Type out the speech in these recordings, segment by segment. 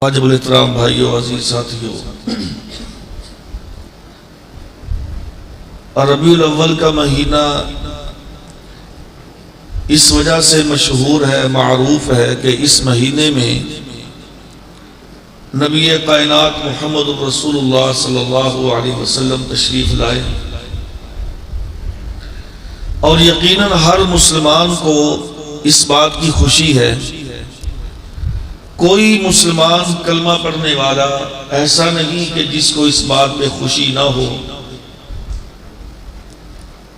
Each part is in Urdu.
واجب الاحترام بھائیو، عزیز ساتھیو، ربیع الاول کا مہینہ اس وجہ سے مشہور ہے، معروف ہے کہ اس مہینے میں نبی کائنات محمد رسول اللہ صلی اللہ علیہ وسلم تشریف لائے، اور یقیناً ہر مسلمان کو اس بات کی خوشی ہے۔ کوئی مسلمان کلمہ پڑھنے والا ایسا نہیں کہ جس کو اس بات پہ خوشی نہ ہو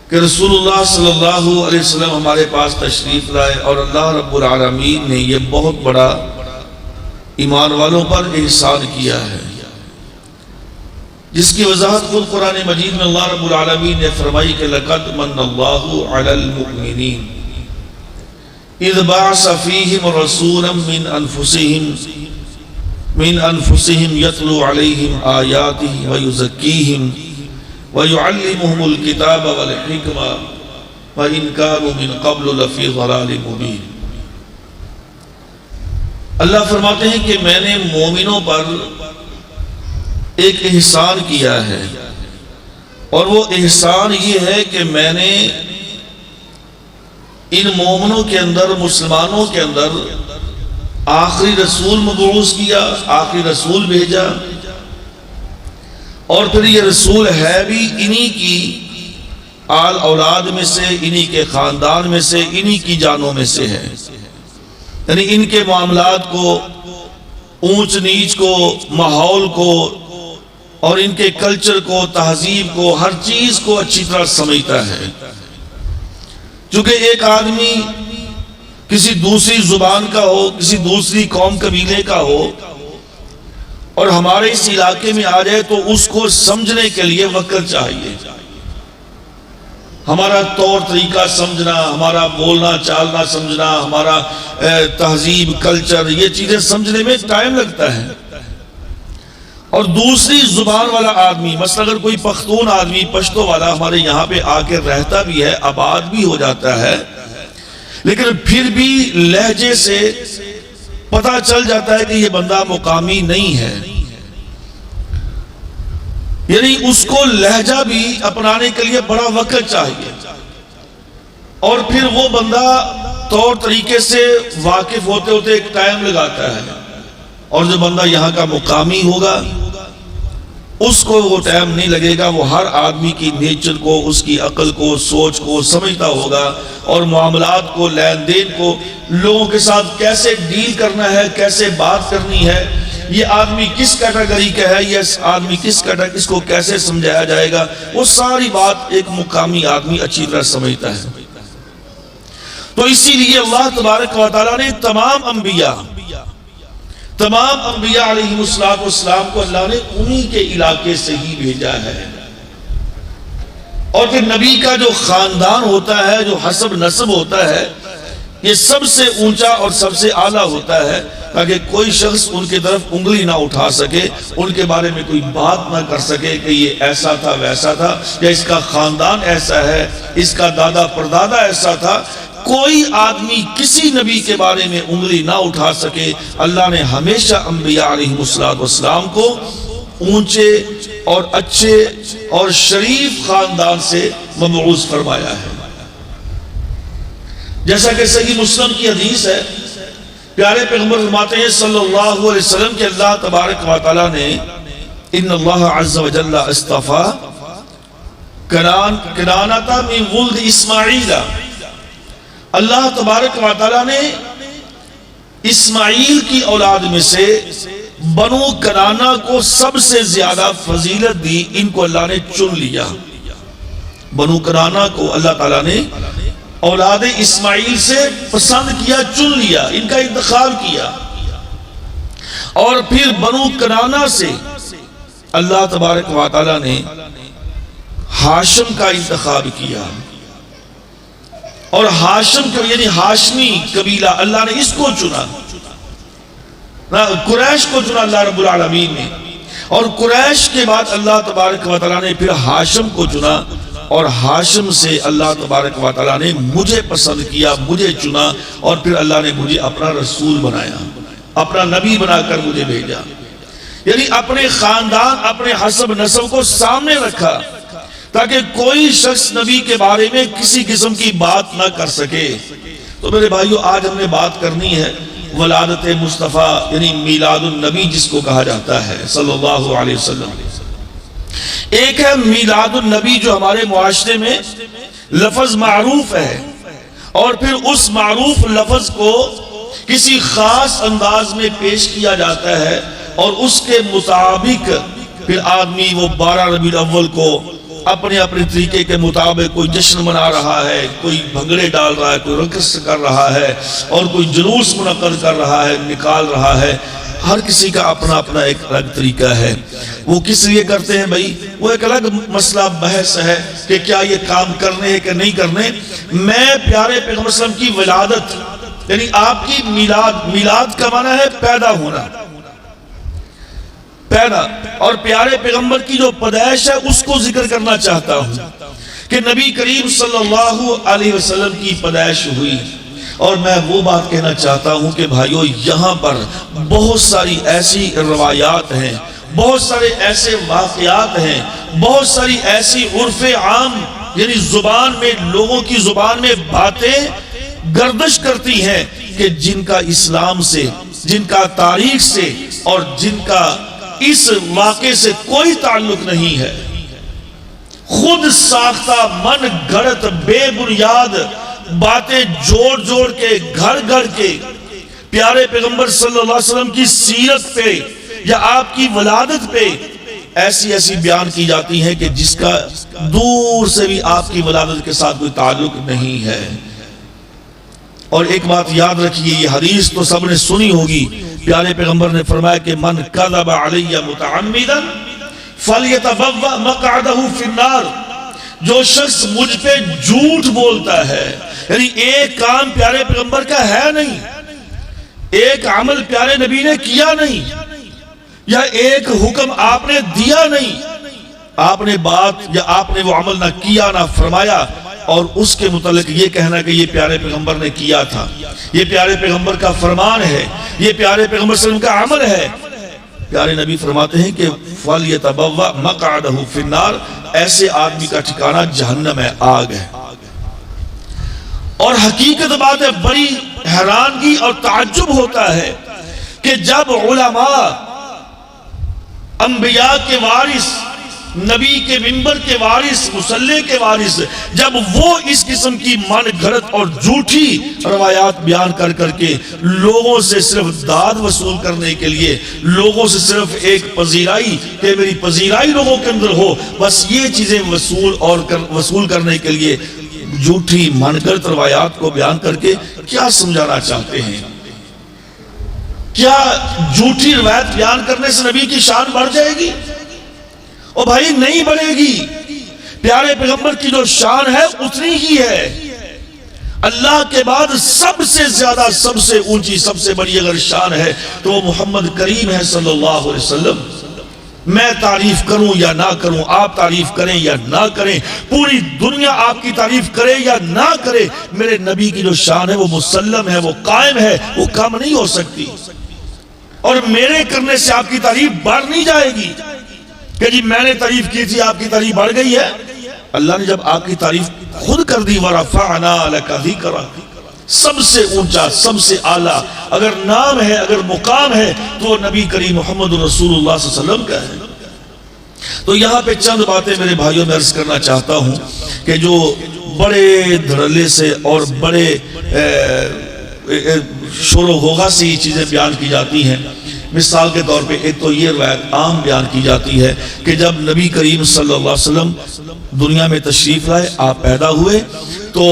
کہ رسول اللہ صلی اللہ علیہ وسلم ہمارے پاس تشریف لائے، اور اللہ رب العالمین نے یہ بہت بڑا ایمان والوں پر احسان کیا ہے، جس کی وضاحت خود قرآن مجید میں اللہ رب العالمین نے فرمائی کہ لَقَدْ مَنَّ اللَّهُ عَلَى الْمُؤْمِنِينَ اِذْ بَعَثَ فِيهِمْ رَسُولًا مِّنْ أَنفُسِهِمْ يَتْلُو عَلَيْهِمْ آيَاتِهِ وَيُزَكِّيهِمْ وَيُعَلِّمُهُمُ الْكِتَابَ وَالْحِكْمَةَ وَإِنْ كَانُوا مِنْ قَبْلُ لَفِي ضَلَالٍ مُبِينٍ۔ اللہ فرماتے ہیں کہ میں نے مومنوں پر ایک احسان کیا ہے، اور وہ احسان یہ ہے کہ میں نے ان مومنوں کے اندر، مسلمانوں کے اندر آخری رسول مبعوث کیا، آخری رسول بھیجا، اور پھر یہ رسول ہے بھی انہی کی آل اولاد میں سے، انہی کے خاندان میں سے، انہی کی جانوں میں سے ہے، یعنی ان کے معاملات کو، اونچ نیچ کو، ماحول کو، اور ان کے کلچر کو، تہذیب کو، ہر چیز کو اچھی طرح سمجھتا ہے۔ چونکہ ایک آدمی کسی دوسری زبان کا ہو، کسی دوسری قوم قبیلے کا ہو، اور ہمارے اس علاقے میں آ جائے تو اس کو سمجھنے کے لیے وقت چاہیے، ہمارا طور طریقہ سمجھنا، ہمارا بولنا چالنا سمجھنا، ہمارا تہذیب، کلچر، یہ چیزیں سمجھنے میں ٹائم لگتا ہے۔ اور دوسری زبان والا آدمی، مثلا اگر کوئی پختون آدمی، پشتو والا ہمارے یہاں پہ آ کے رہتا بھی ہے، آباد بھی ہو جاتا ہے، لیکن پھر بھی لہجے سے پتہ چل جاتا ہے کہ یہ بندہ مقامی نہیں ہے، یعنی اس کو لہجہ بھی اپنانے کے لیے بڑا وقت چاہیے، اور پھر وہ بندہ طور طریقے سے واقف ہوتے ہوتے ایک ٹائم لگاتا ہے، اور جو بندہ یہاں کا مقامی ہوگا اس کو وہ ٹائم نہیں لگے گا، وہ ہر آدمی کی نیچر کو، اس کی عقل کو، سوچ کو سمجھتا ہوگا، اور معاملات کو، لین دین کو، لوگوں کے ساتھ کیسے ڈیل کرنا ہے، کیسے بات کرنی ہے، یہ آدمی کس کیٹیگری کا ہے، یہ آدمی کس کیٹیگری، اس کو کیسے سمجھایا جائے گا، وہ ساری بات ایک مقامی آدمی اچھی طرح سمجھتا ہے۔ تو اسی لیے اللہ تبارک و تعالیٰ نے تمام انبیاء علیہ السلام کو اللہ نے انہی کے علاقے سے ہی بھیجا ہے، اور پھر نبی کا جو خاندان ہوتا ہے، جو حسب نسب ہوتا ہے، یہ سب سے اونچا اور سب سے اعلیٰ ہوتا ہے، تاکہ کوئی شخص ان کی طرف انگلی نہ اٹھا سکے، ان کے بارے میں کوئی بات نہ کر سکے کہ یہ ایسا تھا، ویسا تھا، یا اس کا خاندان ایسا ہے، اس کا دادا پردادا ایسا تھا۔ کوئی آدمی کسی نبی کے بارے میں انگلی نہ اٹھا سکے۔ اللہ نے ہمیشہ انبیاء علیہ السلام کو اونچے اور اچھے اور شریف خاندان سے مبعوث فرمایا ہے، جیسا کہ صحیح مسلم کی حدیث ہے، پیارے پیغمبر فرماتے ہیں صلی اللہ علیہ وسلم کہ اللہ تبارک و تعالیٰ نے ان اللہ عز و جل اصطفیٰ کنانۃ من ولد اسماعیل، اللہ تبارک و تعالیٰ نے اسماعیل کی اولاد میں سے بنو کنانہ کو سب سے زیادہ فضیلت دی، ان کو اللہ نے چن لیا۔ بنو کنانہ کو اللہ تعالیٰ نے اولاد اسماعیل سے پسند کیا، چن لیا، ان کا انتخاب کیا، اور پھر بنو کنانہ سے اللہ تبارک و تعالیٰ نے ہاشم کا انتخاب کیا، اور ہاشم یعنی ہاشمی قبیلہ اللہ نے اس کو چنا، قریش کو چنا اللہ رب العالمین نے، اور قریش کے بعد اللہ تبارک و تعالیٰ نے پھر ہاشم کو چنا، اور ہاشم سے اللہ تبارک و تعالیٰ نے مجھے پسند کیا، مجھے چنا، اور پھر اللہ نے مجھے اپنا رسول بنایا۔ اپنا نبی بنا کر مجھے بھیجا، یعنی اپنے خاندان، اپنے حسب نسب کو سامنے رکھا تاکہ کوئی شخص نبی کے بارے میں کسی قسم کی بات نہ کر سکے۔ تو میرے بھائیو، آج ہم نے بات کرنی ہے ولادت مصطفیٰ، یعنی میلاد النبی جس کو کہا جاتا ہے صلی اللہ علیہ وسلم۔ ایک ہے میلاد النبی جو ہمارے معاشرے میں لفظ معروف ہے، اور پھر اس معروف لفظ کو کسی خاص انداز میں پیش کیا جاتا ہے، اور اس کے مطابق پھر آدمی وہ 12 ربیع الاول کو اپنے اپنے طریقے کے مطابق کوئی جشن منا رہا ہے، کوئی بھنگڑے ڈال رہا ہے، کوئی رقص کر رہا ہے، اور کوئی جلوس منعقد کر رہا ہے، نکال رہا ہے۔ ہر کسی کا اپنا اپنا ایک الگ طریقہ ہے۔ وہ کس لیے کرتے ہیں بھائی، وہ ایک الگ مسئلہ بحث ہے کہ کیا یہ کام کرنے ہے کہ نہیں کرنے۔ میں پیارے پیغمبر صلی اللہ علیہ وسلم کی ولادت، یعنی آپ کی میلاد کا معنی ہے پیدا ہونا، پیدا، اور پیارے پیغمبر کی جو پیدائش ہے اس کو ذکر کرنا چاہتا ہوں کہ نبی کریم صلی اللہ علیہ وسلم کی پیدائش ہوئی۔ اور میں وہ بات کہنا چاہتا ہوں کہ بھائیو، یہاں پر بہت ساری ایسی روایات ہیں، بہت سارے ایسے واقعات ہیں، بہت ساری ایسی عرف عام، یعنی زبان میں، لوگوں کی زبان میں باتیں گردش کرتی ہیں کہ جن کا اسلام سے، جن کا تاریخ سے، اور جن کا اس واقعے سے کوئی تعلق نہیں ہے۔ خود ساختہ، من گھڑت، بے بنیاد باتیں جوڑ جوڑ کے، گھڑ گھڑ کے پیارے پیغمبر صلی اللہ علیہ وسلم کی سیرت پہ یا آپ کی ولادت پہ ایسی ایسی بیان کی جاتی ہیں کہ جس کا دور سے بھی آپ کی ولادت کے ساتھ کوئی تعلق نہیں ہے۔ اور ایک بات یاد رکھیے، یہ حدیث تو سب نے سنی ہوگی، پیارے پیغمبر نے فرمایا کہ من کذب علی متعمدا فلیتبوأ مقعدہ فی النار، جو شخص مجھ پہ جھوٹ بولتا ہے، یعنی ایک کام پیارے پیغمبر کا ہے نہیں، ایک عمل پیارے نبی نے کیا نہیں، یا ایک حکم آپ نے دیا نہیں، آپ نے بات یا آپ نے وہ عمل نہ کیا نہ فرمایا، اور اس کے متعلق یہ کہنا کہ یہ پیارے پیغمبر نے کیا تھا، یہ پیارے پیغمبر کا فرمان ہے، یہ پیارے پیغمبر صلی اللہ علیہ وسلم کا عمل ہے۔ پیارے نبی فرماتے ہیں کہ فَلْيَتَبَوَّأْ مَقْعَدَهُ فِي النَّارِ، ایسے آدمی کا ٹھکانہ جہنم ہے، آگ ہے۔ اور حقیقت بات ہے، بڑی حیرانگی اور تعجب ہوتا ہے کہ جب علماء، انبیاء کے وارث، نبی کے منبر کے وارث، مصلی کے وارث، جب وہ اس قسم کی من گھڑت اور جھوٹی روایات بیان کر کر کے لوگوں سے صرف داد وصول کرنے کے لیے، لوگوں سے صرف ایک پذیرائی کہ میری پذیرائی لوگوں کے اندر ہو، بس یہ چیزیں وصول کرنے کے لیے جھوٹی من گھڑت روایات کو بیان کر کے کیا سمجھانا چاہتے ہیں؟ کیا جھوٹی روایت بیان کرنے سے نبی کی شان بڑھ جائے گی؟ اور بھائی نہیں بڑھے گی۔ پیارے پیغمبر کی جو شان ہے اتنی ہی ہے۔ اللہ کے بعد سب سے زیادہ، سب سے اونچی، سب سے بڑی اگر شان ہے تو وہ محمد کریم ہے صلی اللہ علیہ وسلم۔ میں تعریف کروں یا نہ کروں، آپ تعریف کریں یا نہ کریں، پوری دنیا آپ کی تعریف کرے یا نہ کرے، میرے نبی کی جو شان ہے وہ مسلم ہے، وہ قائم ہے، وہ کم نہیں ہو سکتی۔ اور میرے کرنے سے آپ کی تعریف بڑھ نہیں جائے گی کہ جی میں نے تعریف کی تھی آپ کی تعریف بڑھ گئی ہے۔ اللہ نے جب آپ کی تعریف خود کر دی، وَرَفَعْنَا لَكَ ذِكْرَكَ، سب سے اونچا، سب سے اعلیٰ اگر نام ہے، اگر مقام ہے تو وہ نبی کریم محمد رسول اللہ صلی اللہ علیہ وسلم کا ہے۔ تو یہاں پہ چند باتیں میرے بھائیوں میں عرض کرنا چاہتا ہوں کہ جو بڑے دھڑلے سے اور بڑے شور و غوغا سے یہ چیزیں بیان کی جاتی ہیں۔ مثال کے طور پہ ایک تو یہ روایت عام بیان کی جاتی ہے کہ جب نبی کریم صلی اللہ علیہ وسلم دنیا میں تشریف لائے، آپ پیدا ہوئے، تو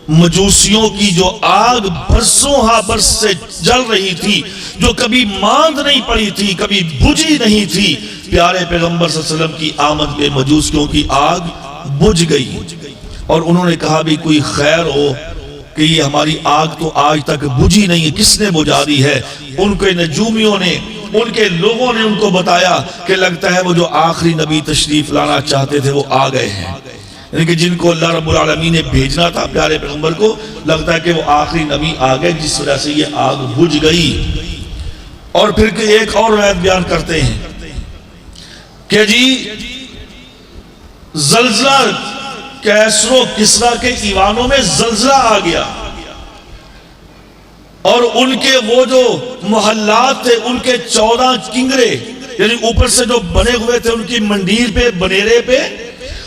مجوسیوں کی جو آگ برسوں ہاں برس سے جل رہی تھی، جو کبھی ماند نہیں پڑی تھی، کبھی بجھی نہیں تھی، پیارے پیغمبر صلی اللہ علیہ وسلم کی آمد پہ مجوسیوں کی آگ بجھ گئی، اور انہوں نے کہا بھی کوئی خیر ہو کہ یہ ہماری آگ تو آج تک بجھی نہیں ہے، کس نے بجھا دی ہے؟ ان کے نجومیوں نے، ان کے لوگوں نے ان کو بتایا کہ لگتا ہے وہ جو آخری نبی تشریف لانا چاہتے تھے وہ آ گئے ہیں، یعنی کہ جن کو اللہ رب العالمین نے بھیجنا تھا پیارے پیغمبر کو، لگتا ہے کہ وہ آخری نبی آ گئے، جس وجہ سے یہ آگ بجھ گئی۔ اور پھر ایک اور روایت بیان کرتے ہیں کہ جی زلزلہ کیسر و کسریٰ کے ایوانوں میں زلزلہ آ گیا، اور ان کے وہ جو محلات تھے ان کے 14 کنگرے، یعنی اوپر سے جو بنے ہوئے تھے ان کی منڈیر پہ بنیرے پہ،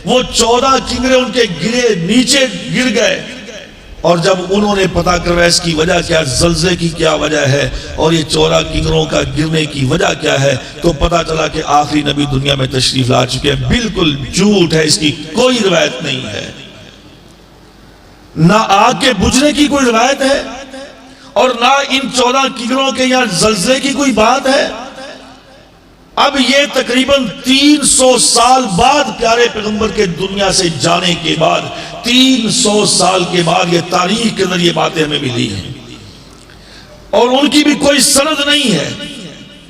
وہ 14 کنگرے ان کے گرے نیچے گر گئے۔ اور جب انہوں نے پتا کروایا اس کی وجہ کیا، زلزلے کی کیا وجہ ہے اور یہ 14 کنگروں کا گرنے کی وجہ کیا ہے، تو پتا چلا کہ آخری نبی دنیا میں تشریف لا چکے ہیں۔ بالکل جھوٹ ہے، اس کی کوئی روایت نہیں ہے، نہ آگ کے بجھنے کی کوئی روایت ہے اور نہ ان 14 کنگروں کے یہاں زلزلے کی کوئی بات ہے۔ اب یہ تقریباً 300 سال بعد پیارے پیغمبر کے دنیا سے جانے کے بعد، 300 سال کے بعد یہ تاریخ کے اندر یہ باتیں ہمیں ملی ہیں، اور ان کی بھی کوئی سند نہیں ہے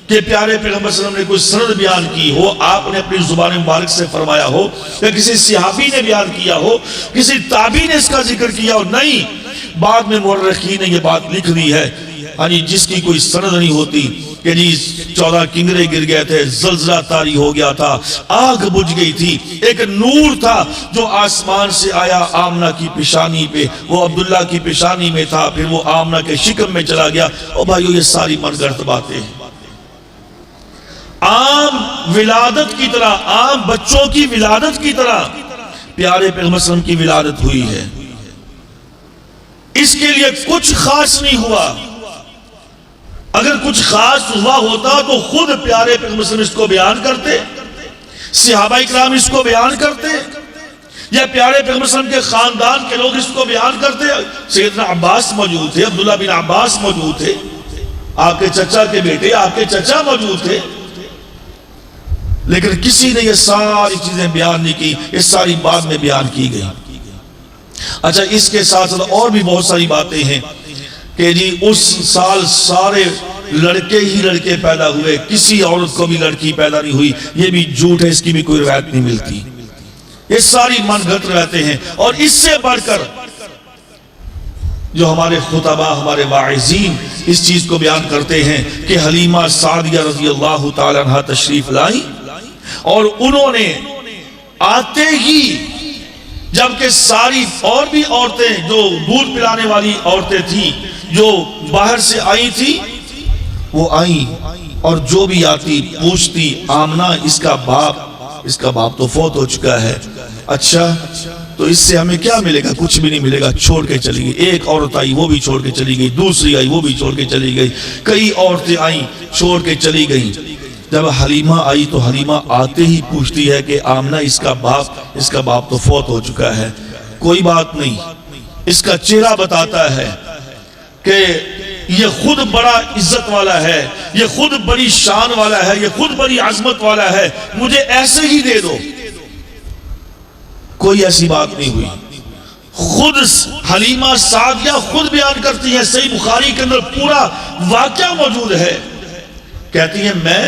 کہ پیارے پیغمبر صلی اللہ علیہ وسلم نے کوئی سند بیان کی ہو، آپ نے اپنی زبان مبارک سے فرمایا ہو، یا کسی صحابی نے بیان کیا ہو، کسی تابعی نے اس کا ذکر کیا ہو۔ نہیں، بعد میں مورخین نے یہ بات لکھ دی ہے، جس کی کوئی سند نہیں ہوتی کہ جی 14 کنگرے گر گئے تھے، زلزلہ طاری ہو گیا تھا، آگ بجھ گئی تھی، ایک نور تھا جو آسمان سے آیا آمنہ کی پیشانی پہ، وہ عبداللہ کی پیشانی میں تھا، پھر وہ آمنہ کے شکم میں چلا گیا۔ او بھائیو، یہ ساری من گھڑت باتیں ہیں۔ عام ولادت کی طرح، عام بچوں کی ولادت کی طرح پیارے پیغمبر صلی اللہ علیہ وسلم کی ولادت ہوئی ہے، اس کے لیے کچھ خاص نہیں ہوا۔ اگر کچھ خاص ہوا ہوتا تو خود پیارے پیغمبر صلی اللہ علیہ وسلم اس کو بیان کرتے، صحابہ اکرام اس کو بیان کرتے، یا پیارے پیغمبر صلی اللہ علیہ وسلم کے خاندان کے لوگ اس کو بیان کرتے۔ سیدنا عباس موجود تھے، عبداللہ بن عباس موجود تھے، آپ کے چچا کے بیٹے، آپ کے چچا موجود تھے، لیکن کسی نے یہ ساری چیزیں بیان نہیں کی، یہ ساری بعد میں بیان کی گئی۔ اچھا، اس کے ساتھ ساتھ اور بھی بہت ساری باتیں ہیں کہ جی اس سال سارے لڑکے ہی لڑکے پیدا ہوئے، کسی عورت کو بھی لڑکی پیدا نہیں ہوئی، یہ بھی جھوٹ ہے، اس کی بھی کوئی روایت نہیں ملتی۔ یہ ساری من گھڑت رہتے ہیں۔ اور اس سے بڑھ کر جو ہمارے خطبہ، ہمارے واعظین اس چیز کو بیان کرتے ہیں کہ حلیمہ سعدیہ رضی اللہ تعالیٰ عنہ تشریف لائی، اور انہوں نے آتے ہی، جبکہ ساری اور بھی عورتیں جو دودھ پلانے والی عورتیں تھیں جو باہر سے آئی تھی، وہ آئیں اور جو بھی آتی پوچھتی، آمنہ اس کا باپ تو فوت ہو چکا ہے۔ اچھا، تو اس سے ہمیں کیا ملے گا؟ کچھ بھی نہیں ملے گا، چھوڑ کے چلی گئی۔ ایک عورت آئی، وہ بھی چھوڑ کے چلی گئی، دوسری آئی، وہ بھی چھوڑ کے چلی گئی، کئی عورتیں آئیں، چھوڑ کے چلی گئیں۔ جب حلیمہ آئی تو حلیمہ آتے ہی پوچھتی ہے کہ آمنہ اس کا باپ تو فوت ہو چکا ہے۔ کوئی بات نہیں، اس کا چہرہ بتاتا ہے کہ یہ خود بڑا عزت والا ہے، یہ خود بڑی شان والا ہے، یہ خود بڑی عظمت والا ہے، مجھے ایسے ہی دے دو۔ کوئی ایسی بات نہیں ہوئی۔ خود حلیمہ سعدیہ خود بیان کرتی ہیں، صحیح بخاری کے اندر پورا واقعہ موجود ہے۔ کہتی ہیں میں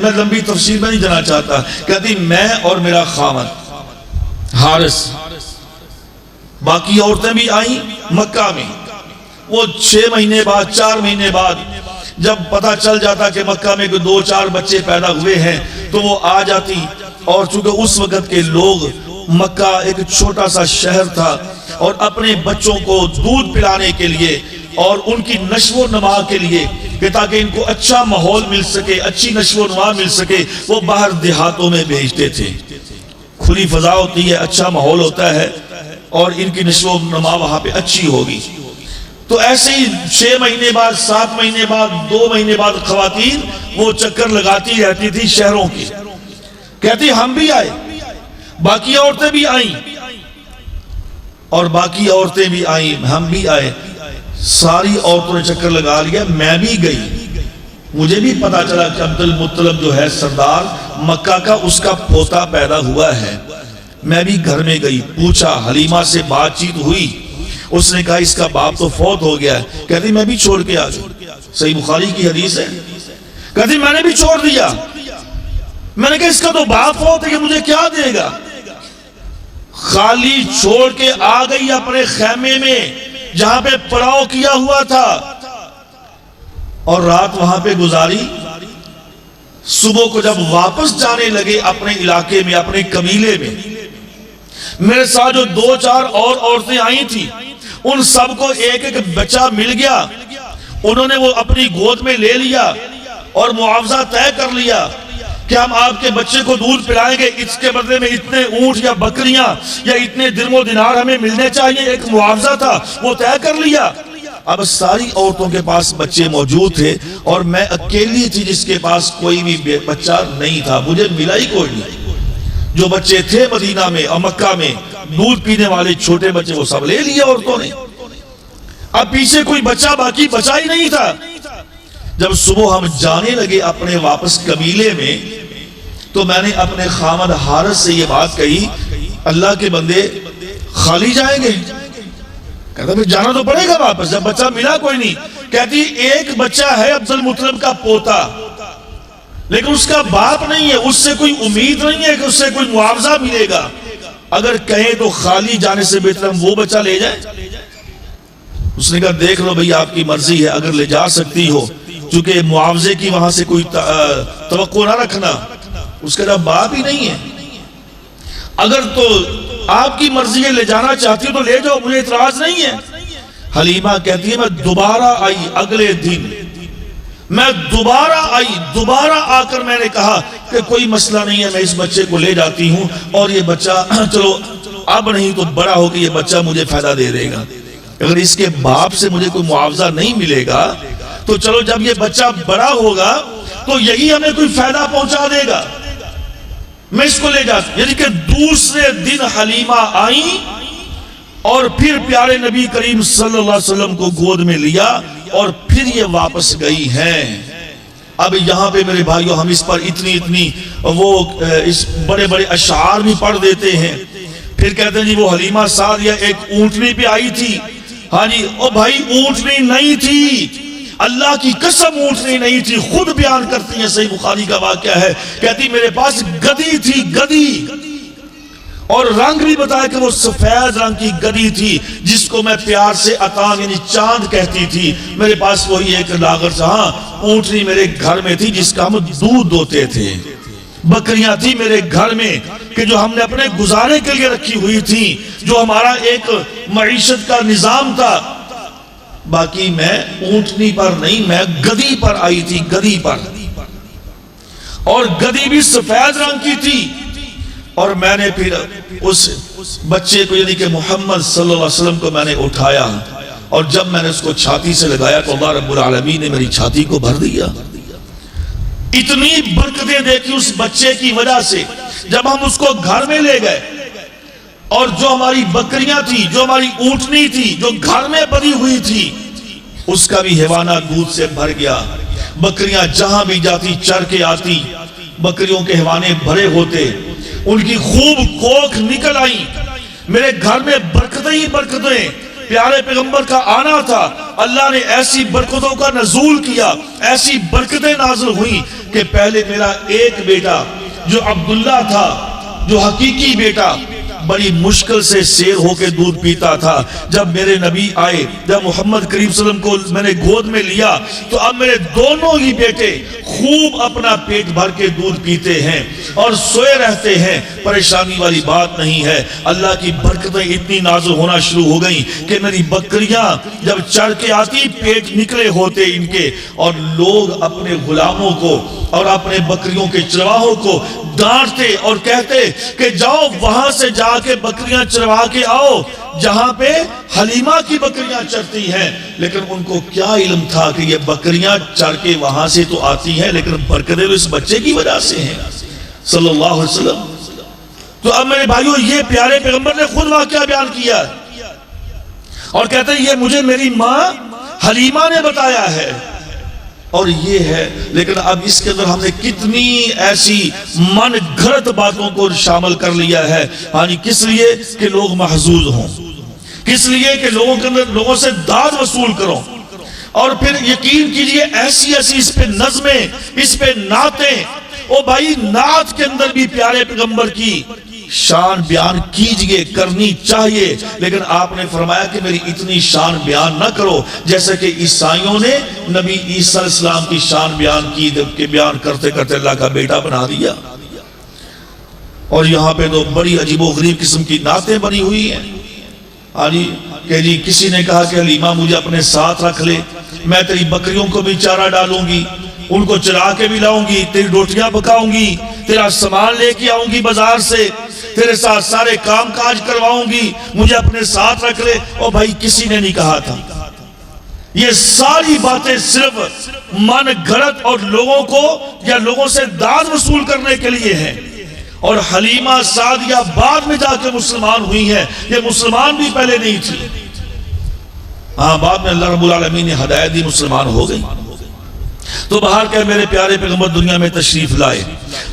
لمبی تفسیر میں نہیں جانا چاہتا، کہتی میں اور میرا خاوند حارث، باقی عورتیں بھی آئیں مکہ میں۔ وہ 6 مہینے بعد، 4 مہینے بعد جب پتہ چل جاتا کہ مکہ میں کوئی 2-4 بچے پیدا ہوئے ہیں تو وہ آ جاتی، اور چونکہ اس وقت کے لوگ، مکہ ایک چھوٹا سا شہر تھا، اور اپنے بچوں کو دودھ پلانے کے لیے اور ان کی نشو و نما کے لیے کہ تاکہ ان کو اچھا ماحول مل سکے، اچھی نشو و نما مل سکے، وہ باہر دیہاتوں میں بھیجتے تھے۔ کھلی فضا ہوتی ہے، اچھا ماحول ہوتا ہے، اور ان کی نشو و نما وہاں پہ اچھی ہوگی۔ تو ایسے ہی 6 مہینے بعد، 7 مہینے بعد، 2 مہینے بعد خواتین وہ چکر لگاتی رہتی تھی شہروں کی، کہتی ہم بھی آئے، باقی عورتیں بھی آئیں، اور باقی عورتیں بھی آئیں، ہم بھی آئے، ساری عورتوں نے چکر لگا لیا، میں بھی گئی۔ مجھے بھی پتا چلا کہ عبد المطلب جو ہے سردار مکہ کا، اس کا پوتا پیدا ہوا ہے۔ میں بھی گھر میں گئی، پوچھا، حلیمہ سے بات چیت ہوئی، اس نے کہا اس کا باپ تو فوت ہو گیا ہے۔ کہتی میں بھی چھوڑ کے آ گئی، صحیح بخاری کی حدیث ہے۔ کہتی میں نے بھی چھوڑ دیا، میں نے کہا اس کا تو باپ فوت ہے کہ مجھے کیا دے گا؟ خالی چھوڑ کے آ گئی اپنے خیمے میں جہاں پہ پڑاؤ کیا ہوا تھا، اور رات وہاں پہ گزاری. صبح کو جب واپس جانے لگے اپنے علاقے میں، اپنے قبیلے میں، میرے ساتھ جو 2-4 اور عورتیں آئی تھی، ان سب کو ایک ایک بچہ مل گیا. انہوں نے وہ اپنی گود میں لے لیا اور معاوضہ طے کر لیا کہ ہم آپ کے بچے کو دودھ پلائیں گے، اس کے بدلے میں اتنے اونٹ یا بکریاں یا اتنے درم و دینار ہمیں ملنے چاہیے. ایک معاوضہ تھا، وہ طے کر لیا. اب ساری عورتوں کے پاس بچے موجود تھے اور میں اکیلی تھی جس کے پاس کوئی بھی بچہ نہیں تھا. مجھے ملا ہی کوئی نہیں. جو بچے تھے مدینہ میں اور مکہ میں دودھ پینے والے چھوٹے بچے، وہ سب لے لیے عورتوں نے. اب پیچھے کوئی بچہ باقی بچا ہی نہیں تھا. جب صبح ہم جانے لگے اپنے واپس قبیلے میں، تو میں نے اپنے خامد حارث سے یہ بات کہی، اللہ کے بندے خالی جائیں گے؟ کہتا پھر جانا تو پڑے گا واپس، جب بچہ ملا کوئی نہیں. کہتی ایک بچہ ہے عبد المطلب کا پوتا، لیکن اس کا باپ نہیں ہے، اس سے کوئی امید نہیں ہے کہ اس سے کوئی معاوضہ ملے گا. اگر کہیں تو خالی جانے سے بہتر ہم وہ بچہ لے جائیں. اس نے کہا دیکھ لو بھئی، آپ کی مرضی ہے، اگر لے جا سکتی ہو، چونکہ معاوضے کی وہاں سے کوئی توقع نہ رکھنا، اس کا جب باپ ہی نہیں ہے. اگر تو آپ کی مرضی ہے، لے جانا چاہتی ہو تو لے جاؤ، مجھے اعتراض نہیں ہے. حلیمہ کہتی ہے میں دوبارہ آئی اگلے دن، میں دوبارہ آئی، دوبارہ آ کر میں نے کہا کہ کوئی مسئلہ نہیں ہے، میں اس بچے کو لے جاتی ہوں اور یہ بچہ چلو اب نہیں تو بڑا ہو کہ یہ بچہ مجھے فائدہ دے دے گا. اگر اس کے باپ سے مجھے کوئی معاوضہ نہیں ملے گا تو چلو جب یہ بچہ بڑا ہوگا تو یہی ہمیں کوئی فائدہ پہنچا دے گا، میں اس کو لے جاتا. یعنی کہ دوسرے دن حلیمہ آئیں اور پھر پیارے نبی کریم صلی اللہ علیہ وسلم کو گود میں لیا اور پھر یہ واپس گئی ہیں. اب یہاں پہ میرے بھائیوں ہم اس پر اتنی اس بڑے بڑے اشعار بھی پڑھ دیتے ہیں. پھر کہتے ہیں جی وہ حلیمہ سعدیہ ایک اونٹنی پہ آئی تھی. ہاں جی، او بھائی اونٹنی نہیں تھی، اللہ کی قسم اونٹنی نہیں تھی. خود بیان کرتی ہیں، صحیح بخاری کا واقعہ ہے، کہتی میرے پاس گدی تھی، گدی، اور رنگ بھی بتایا کہ وہ سفید رنگ کی گدی تھی جس کو میں پیار سے عطان یعنی چاند کہتی تھی. میرے پاس وہی ایک لاغر سا، ہاں اونٹنی میرے گھر میں تھی جس کا ہم دودھ دوتے تھے. بکریاں تھی میرے گھر میں کہ جو ہم نے اپنے گزارے کے لیے رکھی ہوئی تھی، جو ہمارا ایک معیشت کا نظام تھا. باقی میں اونٹنی پر نہیں، میں گدی پر آئی تھی، گدی پر، اور گدی بھی سفید رنگ کی تھی. اور میں نے پھر اس بچے کو یعنی کہ محمد صلی اللہ علیہ وسلم کو میں نے اٹھایا، اور جب میں نے اس کو چھاتی سے لگایا تو اللہ رب العالمین نے میری چھاتی کو بھر دیا. اتنی برکتیں دیکھی اس بچے کی وجہ سے. جب ہم اس کو گھر میں لے گئے اور جو ہماری بکریاں تھی، جو ہماری اونٹنی تھی جو گھر میں بری ہوئی تھی، اس کا بھی حیوانہ دودھ سے بھر گیا. بکریاں جہاں بھی جاتی چر کے آتی، بکریوں کے حیوانے بھرے ہوتے، ان کی خوب کوکھ نکل آئی. میرے گھر میں برکتیں ہی برکتیں. پیارے پیغمبر کا آنا تھا، اللہ نے ایسی برکتوں کا نزول کیا، ایسی برکتیں نازل ہوئی کہ پہلے میرا ایک بیٹا جو عبداللہ تھا، جو حقیقی بیٹا، بڑی مشکل سے سیر ہو کے دودھ پیتا تھا. جب میرے نبی آئے، جب محمد کریم صلی اللہ علیہ وسلم کو میں نے گود میں لیا تو اب میرے دونوں ہی بیٹے خوب اپنا پیٹ بھر کے دودھ پیتے ہیں اور سوئے رہتے ہیں. پریشانی والی بات نہیں ہے. اللہ کی برکتیں اتنی نازل ہونا شروع ہو گئیں کہ میری بکریاں جب چر کے آتی پیٹ نکلے ہوتے ان کے، اور لوگ اپنے غلاموں کو اور اپنے بکریوں کے چرواہوں کو ڈانٹتے اور کہتے کہ جاؤ وہاں سے جا کے بکریاں چروا کے آؤ جہاں پہ حلیمہ کی بکریاں چرتی ہیں. لیکن ان کو کیا علم تھا کہ یہ بکریاں چر کے وہاں سے تو آتی ہیں لیکن برکتیں اس بچے کی وجہ سے ہیں صلی اللہ علیہ وسلم. تو اب میرے بھائیوں یہ پیارے پیغمبر نے خود واقعہ بیان کیا اور کہتے ہیں یہ مجھے میری ماں حلیمہ نے بتایا ہے اور یہ ہے. لیکن اب اس کے اندر ہم نے کتنی ایسی من گھڑت باتوں کو شامل کر لیا ہے. ہاں جی، کس لیے کہ لوگ محظوظ ہوں، کس لیے کہ لوگوں کے اندر لوگوں سے داد وصول کرو. اور پھر یقین کیجئے ایسی ایسی اس پہ نظمیں، اس پہ نعتیں. او بھائی نعت کے اندر بھی پیارے پیغمبر کی شان بیان کیجئے، کرنی چاہیے، لیکن آپ نے فرمایا کہ میری اتنی شان بیان نہ کرو جیسا کہ عیسائیوں نے نبی عیسیٰ علیہ السلام کی شان بیان کی، کہ بیان کرتے کرتے اللہ کا بیٹا بنا دیا۔ اور یہاں پہ تو بڑی عجیب و غریب قسم کی نعتیں بنی ہوئی ہیں، کہ جی کسی نے کہا کہ حلیمہ مجھے اپنے ساتھ رکھ لے، میں تیری بکریوں کو بھی چارہ ڈالوں گی، ان کو چرا کے بھی لاؤں گی، تیری روٹیاں پکاؤں گی، تیرا سامان لے کے آؤں گی بازار سے، تیرے ساتھ سارے کام کاج کرواؤں گی، مجھے اپنے ساتھ رکھ لے۔ اور بھائی کسی نے نہیں کہا تھا، یہ ساری باتیں صرف من گھڑت اور لوگوں کو یا لوگوں سے داد وصول کرنے کے لیے ہیں۔ اور حلیمہ سعدیہ بعد میں جا کے مسلمان ہوئی ہیں، یہ مسلمان بھی پہلے نہیں تھی۔ ہاں بعد میں اللہ رب العالمین نے ہدایت دی، مسلمان ہو گئی۔ تو باہر کہ میرے پیارے پیغمبر دنیا میں تشریف لائے،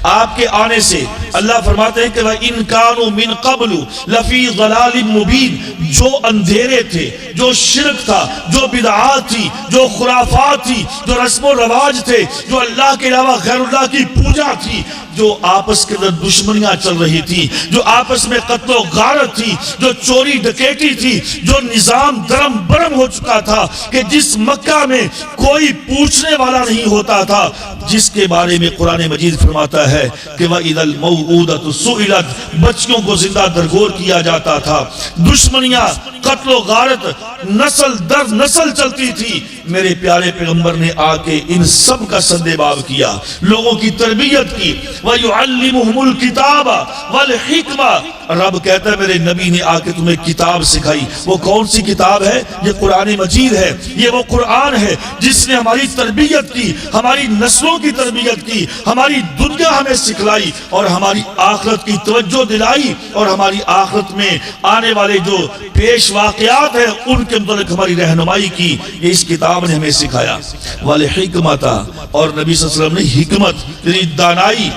آپ کے آنے سے اللہ فرماتے ہیں کہ وَإِن كَانُوا مِن قَبْلُ لَفِي ضَلَالٍ مُبِينٍ، جو اندھیرے تھے، جو شرک تھا، جو بدعات تھی، جو خرافات تھی، جو رسم و رواج تھے، جو اللہ کے علاوہ غیر اللہ کی پوجا تھی، جو آپس کے اندر دشمنیاں چل رہی تھی، جو آپس میں قتل و غارت تھی، جو چوری ڈکیٹی تھی، جو نظام درم برم ہو چکا تھا کہ جس مکہ میں کوئی پوچھنے والا نہیں ہوتا تھا، جس کے بارے میں قرآن مجید فرماتا ہے کہ وَإِذَا الْمَوْءُودَةُ سُئِلَتْ، بچیوں کو زندہ درگور کیا جاتا تھا، دشمنیاں، قتل و غارت نسل در نسل چلتی تھی۔ میرے پیارے پیغمبر نے آ کے ان سب کا سدباب کیا، لوگوں کی تربیت کی۔ وَيُعَلِّمُهُمُ الْكِتَابَ وَالْحِكْمَةَ، رب کہتا ہے میرے نبی نے آ کے تمہیں کتاب سکھائی۔ وہ کون سی کتاب ہے؟ یہ قرآن مجید ہے، یہ وہ قرآن ہے جس نے ہماری تربیت کی، ہماری نسلوں کی تربیت کی، ہماری دنیا ہمیں سکھلائی اور ہماری آخرت کی توجہ دلائی، اور ہماری آخرت میں آنے والے جو پیش واقعات ہیں ان کے متعلق ہماری رہنمائی کی۔ یہ اس کتاب نے ہمیں سکھایا۔ وَالْحِكْمَةَ، اور نبی صلی اللہ علیہ وسلم نے حکمت یعنی دانائی،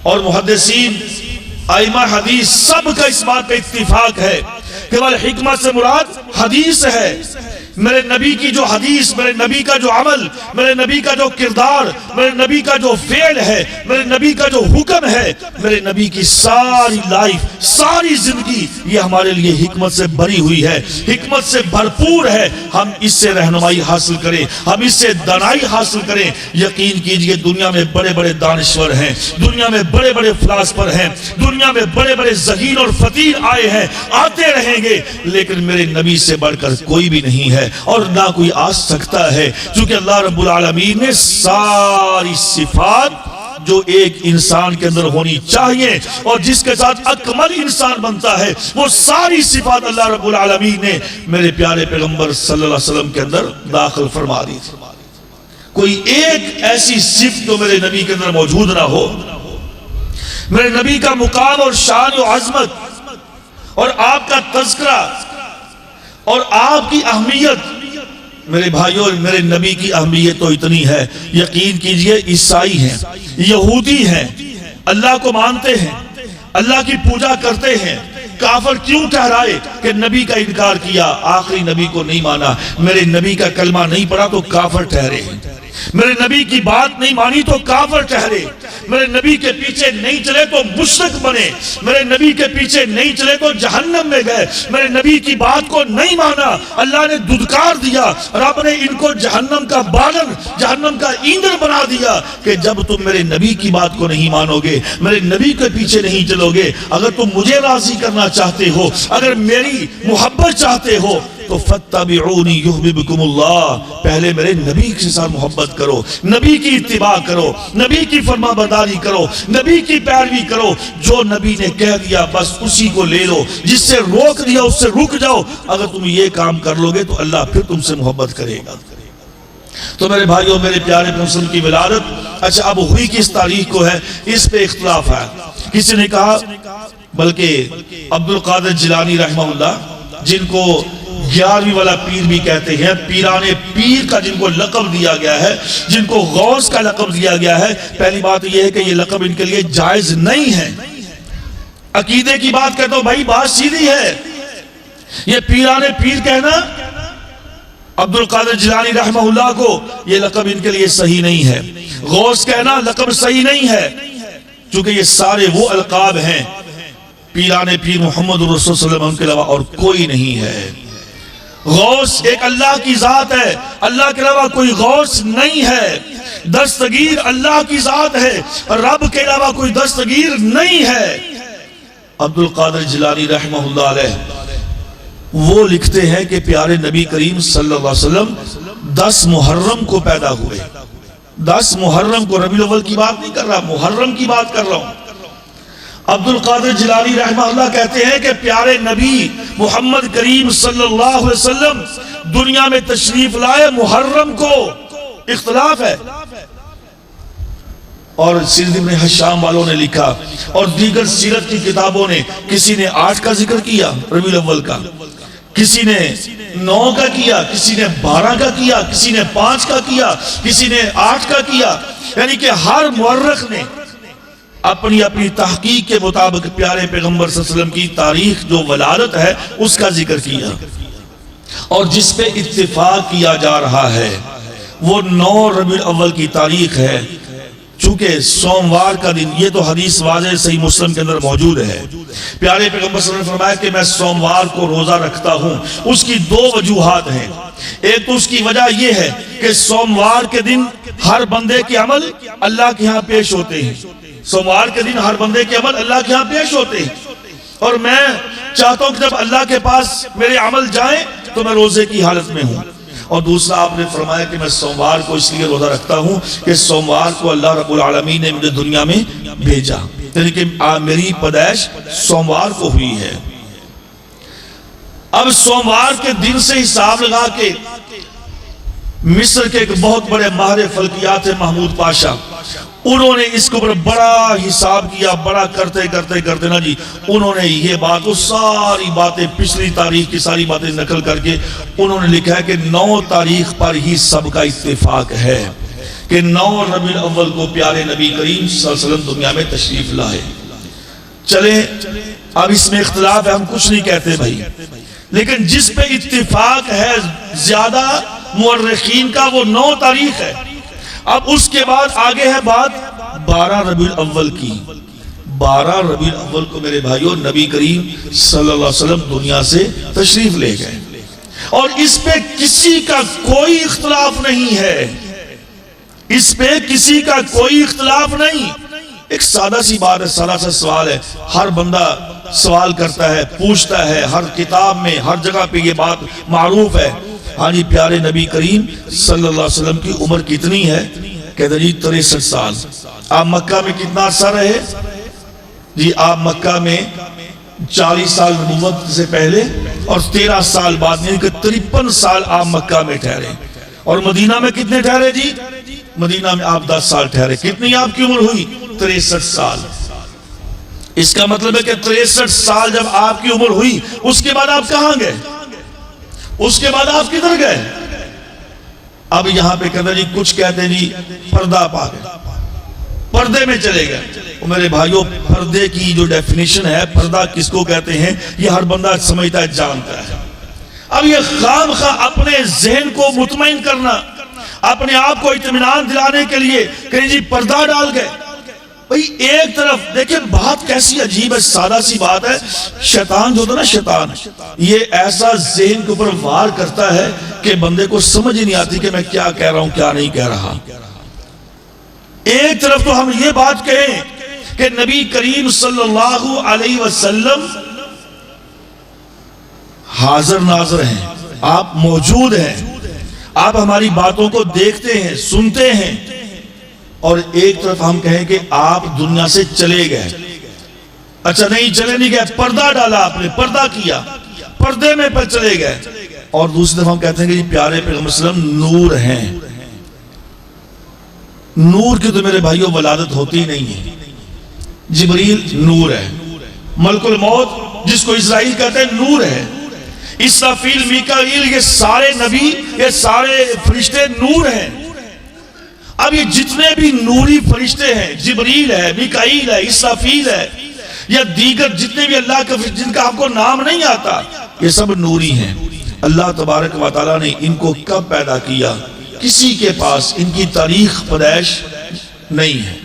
اور محدثین ائمہ حدیث سب کا اس بات پہ اتفاق ہے کہ والحکمت سے مراد حدیث ہے۔ میرے نبی کی جو حدیث، میرے نبی کا جو عمل، میرے نبی کا جو کردار، میرے نبی کا جو فعل ہے، میرے نبی کا جو حکم ہے، میرے نبی کی ساری لائف، ساری زندگی یہ ہمارے لیے حکمت سے بھری ہوئی ہے، حکمت سے بھرپور ہے۔ ہم اس سے رہنمائی حاصل کریں، ہم اس سے دانائی حاصل کریں۔ یقین کیجئے دنیا میں بڑے بڑے دانشور ہیں، دنیا میں بڑے بڑے فلاسفر ہیں، دنیا میں بڑے بڑے ذہین اور فقیر آئے ہیں، آتے رہیں گے، لیکن میرے نبی سے بڑھ کر کوئی بھی نہیں ہے اور نہ کوئی آ سکتا ہے، چونکہ اللہ رب العالمین نے ساری صفات جو ایک انسان کے اندر ہونی چاہیے اور جس کے ساتھ اکمل انسان بنتا ہے، وہ ساری صفات اللہ رب العالمین نے میرے پیارے پیغمبر صلی اللہ علیہ وسلم کے اندر داخل فرما دی تھی۔ کوئی ایک ایسی صفت جو میرے نبی کے اندر موجود نہ ہو۔ میرے نبی کا مقام اور شان و عظمت اور آپ کا تذکرہ اور آپ کی اہمیت، میرے بھائیوں، میرے نبی کی اہمیت تو اتنی ہے، یقین کیجئے عیسائی ہیں، یہودی ہیں، اللہ کو مانتے ہیں، اللہ کی پوجا کرتے ہیں، کافر کیوں ٹھہرائے کہ نبی کا انکار کیا، آخری نبی کو نہیں مانا، میرے نبی کا کلمہ نہیں پڑھا تو کافر ٹھہرے، میرے نبی کی بات نہیں مانی تو کافر ٹھہرے، میرے نبی کے پیچھے نہیں چلے تو مشرک بنے، میرے نبی کے پیچھے نہیں چلے تو جہنم میں گئے، میرے نبی کی بات کو نہیں مانا، اللہ نے دھتکار دیا، رب نے ان کو جہنم کا بالن، جہنم کا ایندھن بنا دیا کہ جب تم میرے نبی کی بات کو نہیں مانو گے، میرے نبی کے پیچھے نہیں چلو گے، اگر تم مجھے راضی کرنا چاہتے ہو، اگر میری محبت چاہتے ہو تو فَاتَّبِعُونِي يُحْبِبْكُمُ اللَّهُ، پہلے میرے نبی کے ساتھ محبت کرو، نبی کی اتباع کرو، نبی کی فرما برداری کرو، نبی کی پیروی کرو، جو نبی نے کہہ دیا بس اسی کو لے لو، جس سے روک دیا اس سے رک جاؤ، اگر تم یہ کام کر لو گے تو اللہ پھر تم سے محبت کرے گا۔ تو میرے بھائیوں، میرے پیارے مسلم کی ولادت اچھا اب ہوئی کس تاریخ کو ہے، اس پہ اختلاف ہے۔ کسی نے کہا بلکہ عبد القادر جیلانی رحمہ اللہ، جن کو 11ویں والا پیر بھی کہتے ہیں، پیران پیر کا جن کو لقب دیا گیا ہے، جن کو غوث کا لقب دیا گیا ہے، پہلی بات یہ ہے کہ یہ لقب ان کے لیے جائز نہیں ہے۔ عقیدے کی بات کرتا ہوں بھائی، بات سیدھی ہے، یہ پیران پیر کہنا عبد القادر جیلانی رحمہ اللہ کو یہ لقب ان کے لیے صحیح نہیں ہے، غوث کہنا لقب صحیح نہیں ہے، چونکہ یہ سارے وہ القاب ہیں پیران پیر محمد رسول صلی اللہ علیہ وسلم کے علاوہ اور کوئی نہیں ہے۔ غوث ایک اللہ کی ذات ہے، اللہ کے علاوہ کوئی غوث نہیں ہے۔ دستگیر اللہ کی ذات ہے، رب کے علاوہ کوئی دستگیر نہیں ہے۔ عبد القادر جیلانی رحمہ اللہ علیہ وہ لکھتے ہیں کہ پیارے نبی کریم صلی اللہ علیہ وسلم 10 محرم کو پیدا ہوئے۔ 10 محرم کو، ربیع الاول کی بات نہیں کر رہا، محرم کی بات کر رہا ہوں۔ عبد القادر جیلانی رحمہ اللہ کہتے ہیں کہ پیارے نبی محمد کریم صلی اللہ علیہ وسلم دنیا میں تشریف لائے محرم کو، اختلاف ہے۔ اور سیرت ابن حشام والوں نے لکھا اور دیگر سیرت کی کتابوں نے، کسی نے 8 کا ذکر کیا ربیع الاول کا، کسی نے 9 کا کیا، کسی نے 12 کا کیا، کسی نے 5 کا کیا، کسی نے 8 کا کیا، یعنی کہ ہر مورخ نے اپنی اپنی تحقیق کے مطابق پیارے پیغمبر صلی اللہ علیہ وسلم کی تاریخ جو ولادت ہے اس کا ذکر کیا۔ اور جس پہ اتفاق کیا جا رہا ہے وہ 9 ربیع الاول کی تاریخ ہے، چونکہ سوموار کا دن، یہ تو حدیث واضح صحیح مسلم کے اندر موجود ہے۔ پیارے پیغمبر صلی اللہ علیہ وسلم نے فرمایا کہ میں سوموار کو روزہ رکھتا ہوں۔ اس کی 2 وجوہات ہیں۔ ایک تو اس کی وجہ یہ ہے کہ سوموار کے دن ہر بندے کے عمل اللہ کے ہاں پیش ہوتے ہیں۔ سوموار کے دن ہر بندے کے عمل اللہ کے ہاں پیش ہوتے ہیں، اور میں چاہتا ہوں کہ جب اللہ کے پاس میرے عمل جائیں تو میں روزے کی حالت میں ہوں۔ اور دوسرا آپ نے فرمایا کہ میں سوموار کو اس لیے روزہ رکھتا ہوں کہ سوموار کو اللہ رب العالمین نے مجھے دنیا میں بھیجا، یعنی کہ میری پیدائش سوموار کو ہوئی ہے۔ اب سوموار کے دن سے حساب لگا کے مصر کے ایک بہت بڑے ماہر فلکیات ہیں محمود پاشا، انہوں نے اس کے اوپر بڑا حساب کیا، بڑا کرتے کرتے کرتے نا جی انہوں نے یہ بات، وہ ساری باتیں پچھلی تاریخ کی ساری باتیں نقل کر کے انہوں نے لکھا ہے کہ 9 تاریخ پر ہی سب کا اتفاق ہے کہ 9 ربیع الاول کو پیارے نبی کریم صلی اللہ علیہ وسلم دنیا میں تشریف لائے۔ چلیں اب اس میں اختلاف ہے، ہم کچھ نہیں کہتے بھائی، لیکن جس پہ اتفاق ہے زیادہ مورخین کا وہ 9 تاریخ ہے۔ اب اس کے بعد آگے ہے بات 12 ربیع الاول کی۔ 12 ربیع الاول کو میرے بھائیوں نبی کریم صلی اللہ علیہ وسلم دنیا سے تشریف لے گئے، اور اس پہ کسی کا کوئی اختلاف نہیں ہے، اس پہ کسی کا کوئی اختلاف نہیں۔ ایک سادہ سی بات ہے، سادہ سا سوال ہے، ہر بندہ سوال کرتا ہے، پوچھتا ہے، ہر کتاب میں ہر جگہ پہ یہ بات معروف ہے۔ ہاں جی پیارے نبی کریم صلی اللہ علیہ وسلم کی عمر کتنی ہے؟ کہتے ہیں جی 63 سال۔ آپ مکہ میں کتنا عرصہ رہے؟ جی آپ مکہ میں 40 سال نبوت سے پہلے اور 13 سال بعد، یعنی کہ 53 سال آپ مکہ میں ٹھہرے۔ اور مدینہ میں کتنے ٹھہرے جی؟ مدینہ میں آپ 10 سال ٹھہرے۔ کتنی آپ کی عمر ہوئی؟ 63 سال۔ اس کا مطلب ہے کہ 63 سال جب آپ کی عمر ہوئی اس کے بعد آپ کہاں گئے؟ اس کے بعد آپ کدھر گئے؟ اب یہاں پہ کہتے ہیں جی کچھ کہتے ہیں جی پردہ پا گئے، پردے میں چلے گئے۔ میرے بھائیوں پردے کی جو ڈیفینیشن ہے، پردہ کس کو کہتے ہیں یہ ہر بندہ سمجھتا ہے، جانتا ہے۔ اب یہ خام خواہ اپنے ذہن کو مطمئن کرنا، اپنے آپ کو اطمینان دلانے کے لیے کہ جی پردہ ڈال گئے۔ بھئی ایک طرف دیکھیں بات کیسی عجیب ہے، سادہ سی بات ہے۔ شیطان جو ہوتا ہے نا، شیطان یہ ایسا ذہن کے اوپر وار کرتا ہے کہ بندے کو سمجھ ہی نہیں آتی کہ میں کیا کہہ رہا ہوں کیا نہیں کہہ رہا۔ ایک طرف تو ہم یہ بات کہیں کہ نبی کریم صلی اللہ علیہ وسلم حاضر ناظر ہیں، آپ موجود ہیں، آپ ہماری باتوں کو دیکھتے ہیں، سنتے ہیں۔ اور ایک طرف ہم کہیں کہ آپ دنیا سے چلے گئے۔ اچھا نہیں چلے نہیں گئے، پردہ ڈالا آپ نے، پردہ کیا، پردے میں پر چلے گئے۔ اور دوسری طرف ہم کہتے ہیں کہ پیارے پیغمبر صلی اللہ علیہ وسلم نور ہیں۔ نور کی تو میرے بھائیوں ولادت ہوتی نہیں ہے۔ جبریل نور ہے، ملک الموت جس کو اسرائیل کہتے ہیں نور ہے، اسرافیل میکائیل یہ سارے نبی یہ سارے فرشتے نور ہیں۔ اب یہ جتنے بھی نوری فرشتے ہیں، جبریل ہے، میکائیل ہے، اسرافیل ہے، یا دیگر جتنے بھی اللہ کے فرشتے جن کا آپ کو نام نہیں آتا، یہ سب نوری ہیں۔ اللہ تبارک و تعالیٰ نے ان کو کب پیدا کیا؟ کسی کے پاس ان کی تاریخ پیدائش نہیں ہے۔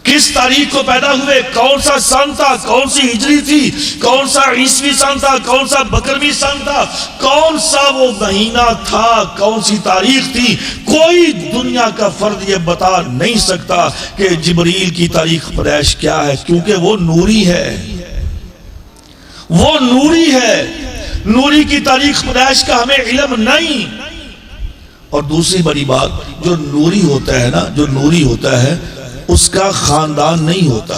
کس تاریخ کو پیدا ہوئے، کون سا سن تھا، کون سی ہجری تھی، کون سا عیسوی سن تھا، کون سا بکروی سن تھا، کون سا وہ مہینہ تھا، کون سی تاریخ تھی، کوئی دنیا کا فرد یہ بتا نہیں سکتا کہ جبریل کی تاریخ پیدائش کیا ہے، کیونکہ وہ نوری ہے، وہ نوری ہے، نوری کی تاریخ پیدائش کا ہمیں علم نہیں۔ اور دوسری بڑی بات، جو نوری ہوتا ہے نا، جو نوری ہوتا ہے اس کا خاندان نہیں ہوتا۔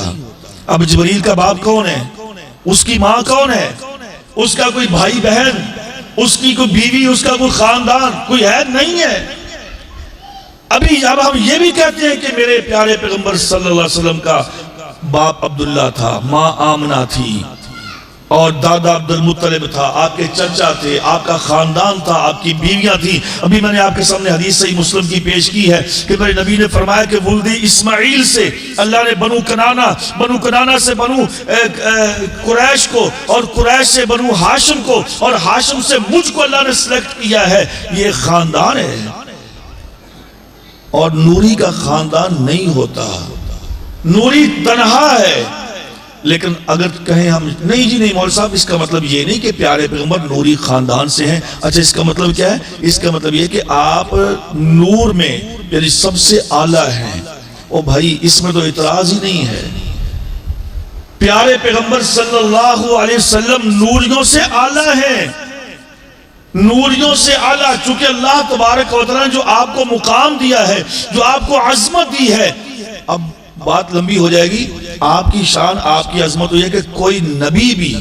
اب جبریل کا باپ کون ہے، اس کی ماں کون ہے، اس کا کوئی بھائی بہن، اس کی کوئی بیوی، اس کا کوئی خاندان کوئی ہے نہیں ہے۔ ابھی اب ہم یہ بھی کہتے ہیں کہ میرے پیارے پیغمبر صلی اللہ علیہ وسلم کا باپ عبداللہ تھا، ماں آمنہ تھی، اور دادا عبد المطلب تھا، آپ کے چچا تھے، آپ کا خاندان تھا، آپ کی بیویاں تھیں۔ ابھی میں نے آپ کے سامنے حدیث صحیح مسلم کی پیش کی ہے کہ میرے نبی نے فرمایا کہ ولدی اسماعیل سے اللہ نے بنو کنانہ سے بنو قریش کو، اور قریش سے بنو ہاشم کو، اور ہاشم سے مجھ کو اللہ نے سلیکٹ کیا ہے۔ یہ خاندان ہے، اور نوری کا خاندان نہیں ہوتا، نوری تنہا ہے۔ لیکن اگر کہیں ہم نہیں جی نہیں مولوی صاحب، اس کا مطلب یہ نہیں کہ پیارے پیغمبر نوری خاندان سے ہیں۔ اچھا، اس کا مطلب کیا ہے؟ اس کا مطلب یہ کہ آپ نور میں یعنی سب سے اعلیٰ ہیں۔ او بھائی، اس میں تو اعتراض ہی نہیں ہے۔ پیارے پیغمبر صلی اللہ علیہ وسلم نوریوں سے اعلیٰ ہیں، نوریوں سے اعلیٰ، چونکہ اللہ تبارک و تعالیٰ نے جو آپ کو مقام دیا ہے، جو آپ کو عظمت دی ہے۔ اب بات لمبی ہو جائے گی، آپ کی شان، آپ کی عظمت ہوئی ہے کہ کوئی نبی بھی،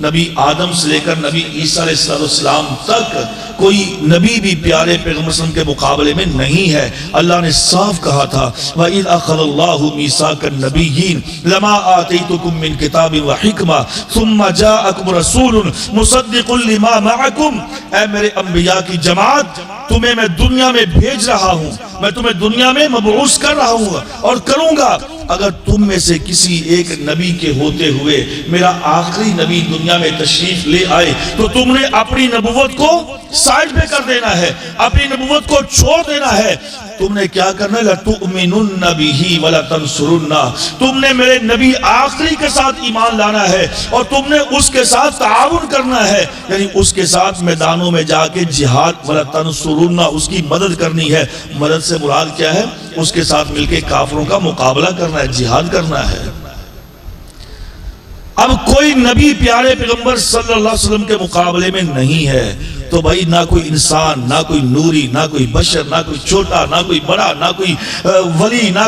نبی آدم سے لے کر نبی عیسیٰ علیہ السلام تک کوئی نبی بھی پیارے پیغمبر صلی اللہ علیہ وسلم کے مقابلے میں نہیں ہے۔ اللہ نے صاف کہا تھا وَإِذْ أَخَذَ اللَّهُ مِيثَاقَ النَّبِيِّينَ لَمَا آتَيْتُكُم مِّن كِتَابٍ وَحِكْمَةٍ ثُمَّ جَاءَكُمْ رَسُولٌ مُصَدِّقٌ لِّمَا مَعَكُمْ۔ اے میرے انبیاء کی جماعت، تمہیں میں دنیا میں بھیج رہا ہوں، میں تمہیں دنیا میں مبعوث کر رہا ہوں اور کروں گا۔ اگر تم میں سے کسی ایک نبی کے ہوتے ہوئے میرا آخری نبی دنیا میں تشریف لے آئے تو تم نے اپنی نبوت کو سائڈ پہ کر دینا ہے، اپنی نبوت کو چھوڑ دینا ہے۔ تم نے کیا کرنا ہے؟ لَتُؤْمِنُنَّ بِهِ وَلَتَنْصُرُنَّ، تم نے میرے نبی آخری کے ساتھ ایمان لانا ہے، اور تم نے اس کے ساتھ تعاون کرنا ہے، یعنی اس کے ساتھ میدانوں میں جا کے جہاد، وَلَتَنْصُرُنَّ، اس کی مدد کرنی ہے۔ مدد سے مراد کیا ہے؟ اس کے ساتھ مل کے کافروں کا مقابلہ کرنا ہے، جہاد کرنا ہے۔ اب کوئی نبی پیارے پیغمبر صلی اللہ علیہ وسلم کے مقابلے میں نہیں ہے، تو بھائی نہ کوئی انسان، نہ کوئی نوری، نہ کوئی بشر، نہ کوئی چھوٹا، نہ کوئی بڑا، نہ کوئی ولی، نہ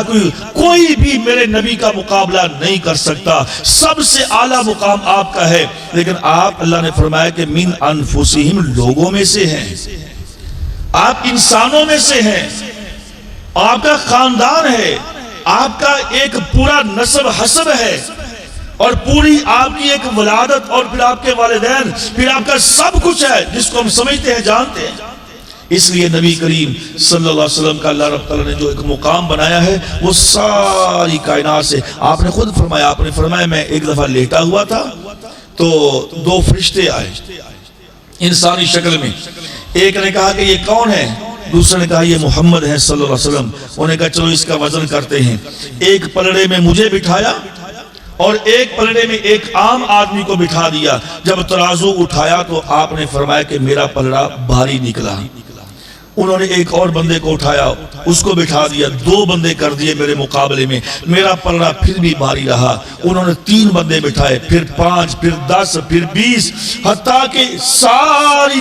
کوئی بھی میرے نبی کا مقابلہ نہیں کر سکتا۔ سب سے اعلیٰ مقام آپ کا ہے، لیکن آپ، اللہ نے فرمایا کہ من انفسہم، لوگوں میں سے ہیں، آپ انسانوں میں سے ہیں، آپ کا خاندان ہے، آپ کا ایک پورا نسب حسب ہے، اور پوری آپ کی ایک ولادت، اور پھر آپ کے والدین، پھر آپ کا سب کچھ ہے جس کو ہم سمجھتے ہیں، جانتے ہیں۔ اس لیے نبی کریم صلی اللہ علیہ وسلم کا اللہ رب تعالیٰ نے جو ایک مقام بنایا ہے وہ ساری کائنات سے، آپ نے خود فرمایا، آپ نے فرمایا میں ایک دفعہ لیٹا ہوا تھا تو دو فرشتے آئے انسانی شکل میں، ایک نے کہا کہ یہ کون ہے، دوسرے نے کہا یہ محمد ہے صلی اللہ علیہ وسلم۔ انہوں نے کہا چلو اس کا وزن کرتے ہیں۔ ایک پلڑے میں مجھے بٹھایا اور ایک پلڑے میں ایک عام آدمی کو بٹھا دیا۔ جب ترازو اٹھایا تو آپ نے فرمایا کہ میرا پلڑا بھاری نکلا۔ انہوں نے ایک اور بندے کو اٹھایا، اس کو بٹھا دیا، دو بندے کر دیے میرے مقابلے میں، میرا پلڑا پھر بھی بھاری رہا۔ انہوں نے 3 بندے بٹھائے، پھر 5، پھر 10، پھر 20، حتیٰ کہ ساری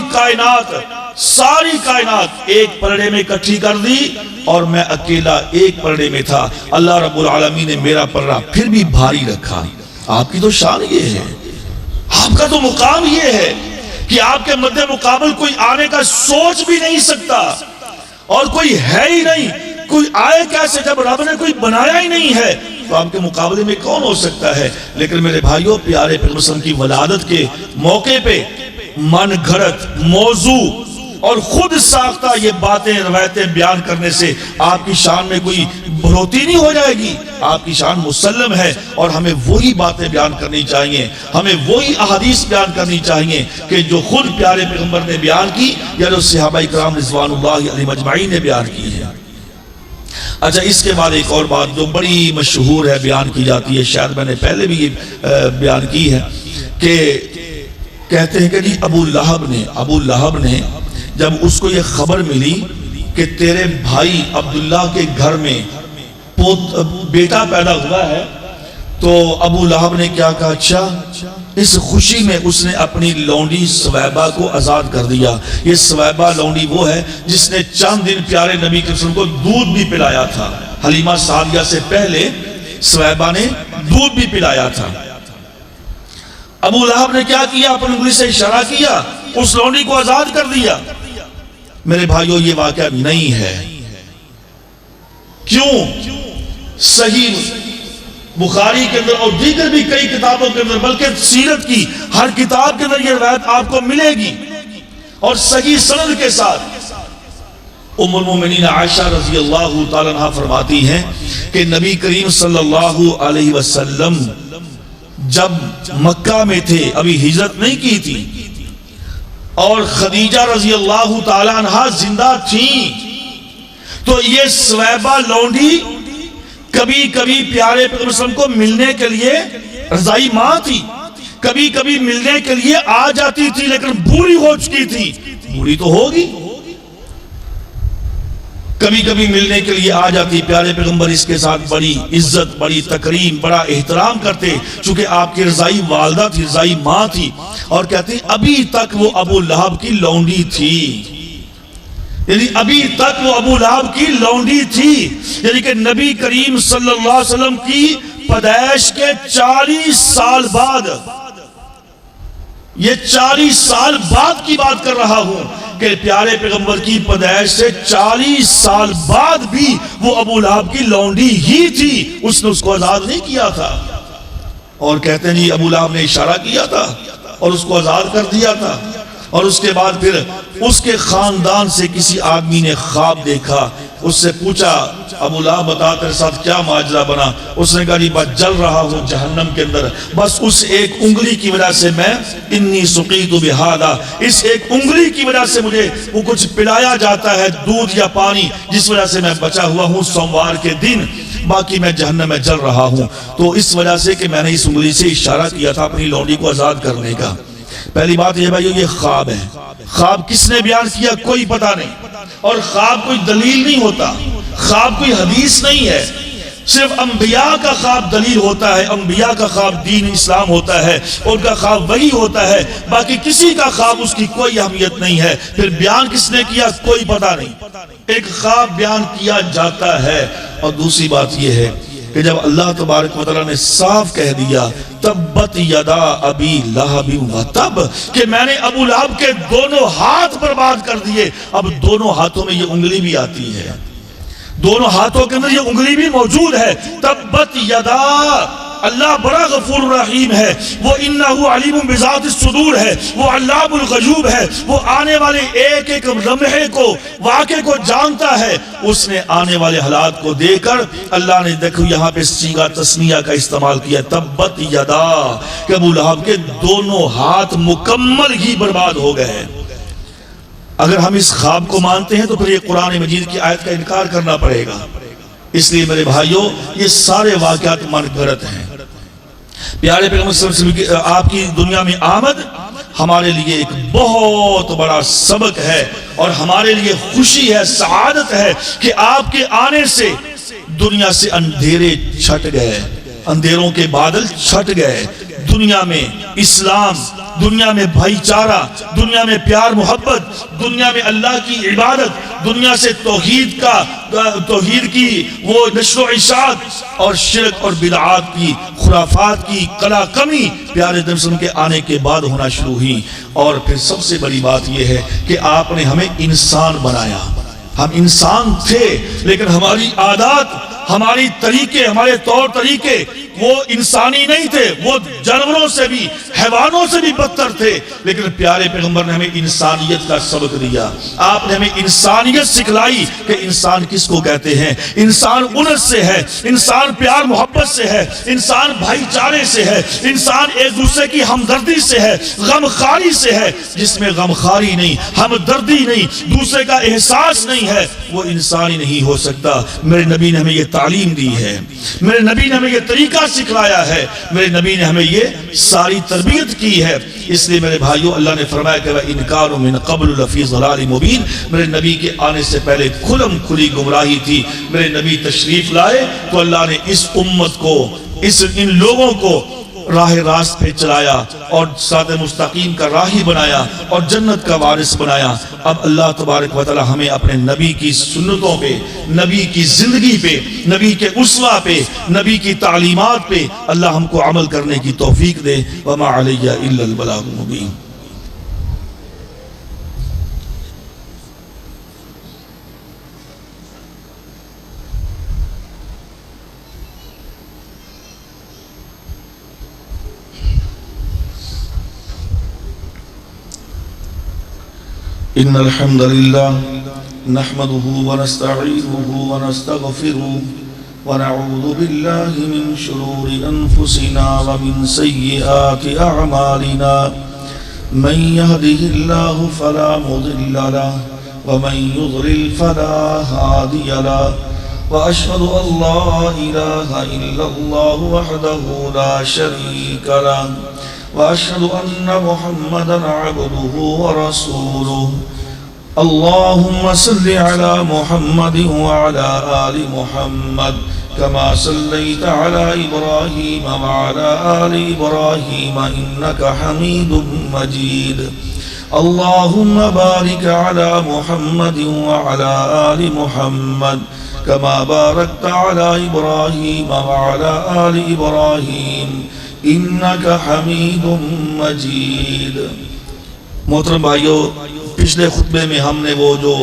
کائنات ایک پلڑے میں اکٹھی کر دی، اور میں اکیلا ایک پلڑے میں تھا۔ اللہ رب العالمین نے میرا پلڑا پھر بھی بھاری رکھا۔ آپ کی تو شان یہ ہے، آپ کا تو مقام یہ ہے کہ آپ کے مد مقابل کوئی آنے کا سوچ بھی نہیں سکتا، اور کوئی ہے ہی نہیں، کوئی آئے کیسے جب رب نے کوئی بنایا ہی نہیں ہے، تو آپ کے مقابلے میں کون ہو سکتا ہے؟ لیکن میرے بھائیوں، پیارے پیغمبر صلی اللہ علیہ وسلم کی ولادت کے موقع پہ من گھڑت موضوع اور خود ساختہ یہ باتیں، روایتیں بیان کرنے سے آپ کی شان میں کوئی بڑھوتری نہیں ہو جائے گی۔ آپ کی شان مسلم ہے، اور ہمیں وہی باتیں بیان کرنی چاہیے، ہمیں وہی احادیث بیان کرنی چاہیے کہ جو خود پیارے پیغمبر نے بیان کی، یا جو صحابہ کرام رضوان اللہ علیہم اجمعین نے بیان کی ہے۔ اچھا، اس کے بعد ایک اور بات جو بڑی مشہور ہے، بیان کی جاتی ہے، شاید میں نے پہلے بھی یہ بیان کی ہے، کہ کہتے ہیں کہ جی ابو لہب نے جب اس کو یہ خبر ملی کہ تیرے بھائی عبداللہ کے گھر میں بیٹا پیدا ہوا ہے، تو ابو لہب نے کیا کہا، اچھا، اس خوشی میں اس نے اپنی لونڈی سویبہ کو آزاد کر دیا۔ یہ سویبہ لونڈی وہ ہے جس نے چند دن پیارے نبی کے وسلم کو دودھ بھی پلایا تھا۔ حلیمہ سعدیہ سے پہلے سویبہ نے دودھ بھی پلایا تھا۔ ابو لہب نے کیا کیا، اپنی انگلی سے اشارہ کیا، اس لونڈی کو آزاد کر دیا۔ میرے بھائیو، یہ واقعہ نہیں ہے۔ کیوں؟ صحیح بخاری کے اندر اور دیگر بھی کئی کتابوں کے اندر، بلکہ سیرت کی ہر کتاب کے اندر یہ روایت آپ کو ملے گی، اور صحیح سند کے ساتھ۔ ام المومنین عائشہ رضی اللہ تعالیٰ عنہ فرماتی ہیں کہ نبی کریم صلی اللہ علیہ وسلم جب مکہ میں تھے، ابھی ہجرت نہیں کی تھی، اور خدیجہ رضی اللہ تعالیٰ عنہ زندہ تھیں، تو یہ سویبہ لونڈی کبھی کبھی پیارے پیغمبر صلی اللہ علیہ وسلم کو ملنے کے لیے، رضائی ماں تھی، کبھی کبھی ملنے کے لیے آ جاتی تھی، لیکن بوڑھی ہو چکی تھی، بوڑھی تو ہوگی، کبھی کبھی ملنے کے لیے آ جاتی۔ پیارے پیغمبر اس کے ساتھ بڑی عزت، بڑی تکریم، بڑا احترام کرتے، چونکہ آپ کی رضائی والدہ تھی، رضائی ماں تھی، اور کہتے ہیں ابھی تک وہ ابو لہب کی لونڈی تھی، یعنی ابھی تک وہ ابو لہب کی لونڈی تھی، یعنی کہ نبی کریم صلی اللہ علیہ وسلم کی پیدائش کے 40 سال بعد، یہ 40 سال بعد کی بات کر رہا ہوں کہ پیارے پیغمبر کی پیدائش سے 40 سال بعد بھی وہ ابو لہب کی لونڈی ہی تھی، اس نے اس کو آزاد نہیں کیا تھا۔ اور کہتے ہیں جی ابو لہب نے اشارہ کیا تھا اور اس کو آزاد کر دیا تھا، اور اس کے بعد پھر اس کے خاندان سے کسی آدمی نے خواب دیکھا، اس سے پوچھا ابو لہب بتا تیرے ساتھ کیا ماجرا بنا؟ اس نے کہا جی بس جل رہا ہوں جہنم کے اندر، بس اس ایک انگلی کی وجہ سے میں انی سقیت بہذا، اس ایک انگلی کی وجہ سے مجھے وہ کچھ پلایا جاتا ہے، دودھ یا پانی، جس وجہ سے میں بچا ہوا ہوں سوموار کے دن، باقی میں جہنم میں جل رہا ہوں۔ تو اس وجہ سے کہ میں نے اس انگلی سے اشارہ کیا تھا اپنی لونڈی کو آزاد کرنے کا۔ پہلی بات یہ بھائیو، یہ خواب ہے، خواب کس نے بیان کیا کوئی پتہ نہیں، اور خواب کوئی دلیل نہیں ہوتا، خواب کوئی حدیث نہیں ہے، صرف انبیاء کا خواب دلیل ہوتا ہے، انبیاء کا خواب دین اسلام ہوتا ہے، ان کا خواب وہی ہوتا ہے، باقی کسی کا خواب اس کی کوئی اہمیت نہیں ہے۔ پھر بیان کس نے کیا کوئی پتہ نہیں، ایک خواب بیان کیا جاتا ہے۔ اور دوسری بات یہ ہے کہ جب اللہ تبارک و تعالیٰ نے صاف کہہ دیا تبت یدا ابی لہب و تب، کہ میں نے ابو لہب کے دونوں ہاتھ برباد کر دیے، اب دونوں ہاتھوں میں یہ انگلی بھی آتی ہے، دونوں ہاتھوں کے اندر یہ انگلی بھی موجود ہے۔ تبت یدا، اللہ بڑا غفور رحیم ہے، وہ انہو علیم بذات الصدور ہے، وہ علام الغیوب ہے، وہ آنے والے ایک ایک لمحے کو، واقعے کو جانتا ہے۔ اس نے آنے والے حالات کو دیکھ کر اللہ نے دیکھو یہاں پہ صیغہ تثنیہ کا استعمال کیا، تبت یدا، کہ ابو لہب کے دونوں ہاتھ مکمل ہی برباد ہو گئے۔ اگر ہم اس خواب کو مانتے ہیں تو پھر یہ قرآن مجید کی آیت کا انکار کرنا پڑے گا۔ اس لیے میرے بھائیوں، یہ سارے واقعات من گھڑت ہیں۔ پیارے پیغمبر صلی اللہ علیہ وسلم آپ کی دنیا میں آمد ہمارے لیے ایک بہت بڑا سبق ہے، اور ہمارے لیے خوشی ہے، سعادت ہے کہ آپ کے آنے سے دنیا سے اندھیرے چھٹ گئے، اندھیروں کے بادل چھٹ گئے، دنیا میں اسلام، دنیا میں بھائی چارہ، دنیا میں پیار محبت، دنیا میں اللہ کی عبادت، دنیا سے توحید کی وہ نشر و اشاعت، اور شرک اور بدعات کی، خرافات کی قلع کمی پیارے نبی صلی اللہ علیہ وسلم کے آنے کے بعد ہونا شروع ہوئی۔ اور پھر سب سے بڑی بات یہ ہے کہ آپ نے ہمیں انسان بنایا، ہم انسان تھے لیکن ہماری عادات، ہماری طریقے، ہمارے طور طریقے وہ انسانی نہیں تھے، وہ جانوروں سے بھی، حیوانوں سے بھی بدتر تھے، لیکن پیارے پیغمبر نے ہمیں انسانیت کا سبق دیا۔ آپ نے ہمیں انسانیت سکھلائی کہ انسان کس کو کہتے ہیں۔ انسان انس سے ہے، انسان پیار محبت سے ہے، انسان بھائی چارے سے ہے، انسان ایک دوسرے کی ہمدردی سے ہے، غمخواری سے ہے۔ جس میں غمخواری نہیں، ہمدردی نہیں، دوسرے کا احساس نہیں ہے، وہ انسان ہی نہیں ہو سکتا۔ میرے نبی نے ہمیں یہ تعلیم دی ہے، میرے نبی نے ہمیں یہ طریقہ سکھلایا ہے، میرے نبی نے ہمیں یہ ساری تربیت کی ہے۔ اس لیے میرے بھائیوں، اللہ نے فرمایا کہ وَإِنْ كَانُوا مِنْ قَبْلُ لَفِي ضَلَالٍ مُبِينٍ۔ میرے نبی کے آنے سے پہلے کھلم کھلی گمراہی تھی۔ میرے نبی تشریف لائے تو اللہ نے اس امت کو، ان لوگوں کو راہ راست پہ چلایا اور صراط مستقیم کا راہی بنایا اور جنت کا وارث بنایا۔ اب اللہ تبارک و تعالی ہمیں اپنے نبی کی سنتوں پہ، نبی کی زندگی پہ، نبی کے اسوہ پہ، نبی کی تعلیمات پہ اللہ ہم کو عمل کرنے کی توفیق دے۔ وَمَا عَلَيَّ إِلَّا الْبَلَاغُ الْمُبِينُ۔ إن الحمد لله نحمده ونستعينه ونستغفره ونعوذ بالله من شرور أنفسنا ومن سيئات أعمالنا من يهده الله فلا مضل له ومن يضلل فلا هادي له وأشهد أن لا إله إلا الله وحده لا شريك له وأشهد أن محمدًا عبده ورسوله اللهم صل على محمد وعلى آل محمد كما صليت على إبراهيم وعلى آل إبراهيم إنك حميد مجيد اللهم بارك على محمد وعلى آل محمد كما باركت على إبراهيم وعلى آل إبراهيم انکا حمید مجید۔ محترم بھائیو، پچھلے خطبے میں ہم نے وہ جو